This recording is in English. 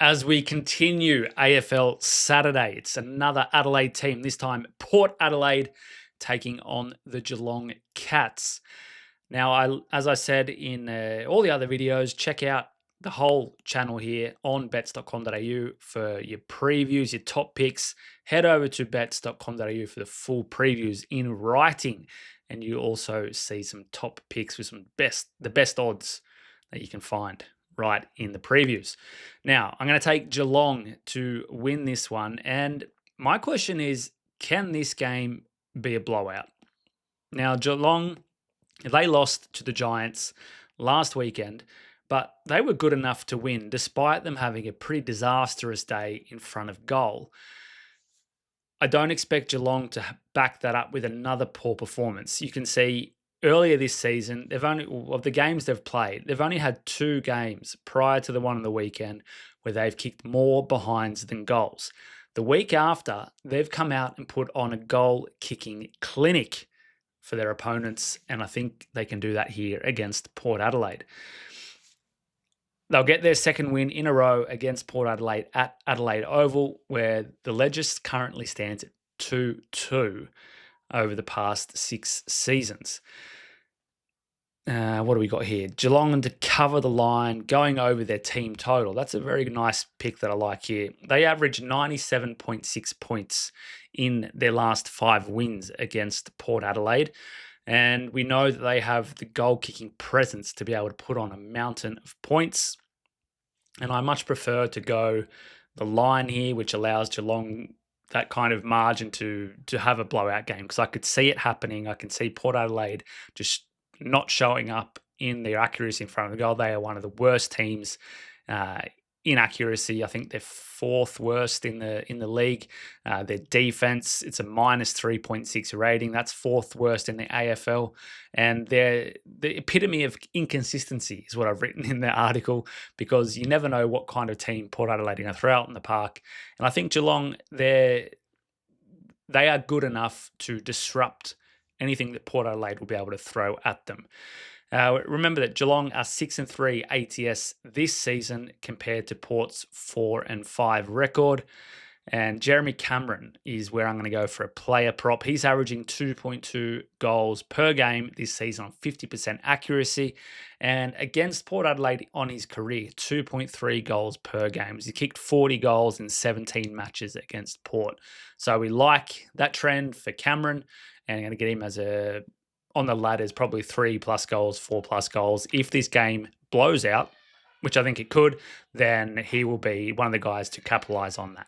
As we continue AFL Saturday, it's another Adelaide team, this time Port Adelaide taking on the Geelong Cats. Now, as I said in all the other videos, check out the whole channel here on bets.com.au for your previews, your top picks. Head over to bets.com.au for the full previews in writing, and you also see some top picks with the best odds that you can find right in the previews. Now, I'm going to take Geelong to win this one, and my question is, can this game be a blowout? Now, Geelong, they lost to the Giants last weekend, but they were good enough to win despite them having a pretty disastrous day in front of goal. I don't expect Geelong to back that up with another poor performance. You can see earlier this season, of the games they've played, they've only had 2 games prior to the one on the weekend where they've kicked more behinds than goals. The week after, they've come out and put on a goal-kicking clinic for their opponents, and I think they can do that here against Port Adelaide. They'll get their second win in a row against Port Adelaide at Adelaide Oval, where the ledger currently stands at 2-2 over the past 6 seasons. What do we got here? Geelong to cover the line, going over their team total. That's a very nice pick that I like here. They average 97.6 points in their last 5 wins against Port Adelaide. And we know that they have the goal-kicking presence to be able to put on a mountain of points. And I much prefer to go the line here, which allows Geelong that kind of margin to have a blowout game, because I could see it happening. I can see Port Adelaide just not showing up in their accuracy in front of the goal. They are one of the worst teams in accuracy. I think they're 4th worst in the league. Their defense, it's a minus 3.6 rating. That's 4th worst in the AFL. And they're the epitome of inconsistency is what I've written in the article, because you never know what kind of team Port Adelaide are going to throw out in the park. And I think Geelong, they are good enough to disrupt anything that Port Adelaide will be able to throw at them. Remember that Geelong are 6-3 ATS this season compared to Port's 4-5 record. And Jeremy Cameron is where I'm going to go for a player prop. He's averaging 2.2 goals per game this season on 50% accuracy. And against Port Adelaide on his career, 2.3 goals per game. He kicked 40 goals in 17 matches against Port. So we like that trend for Cameron, and I'm going to get him as on the ladders, probably 3+ goals, 4+ goals. If this game blows out, which I think it could, then he will be one of the guys to capitalize on that.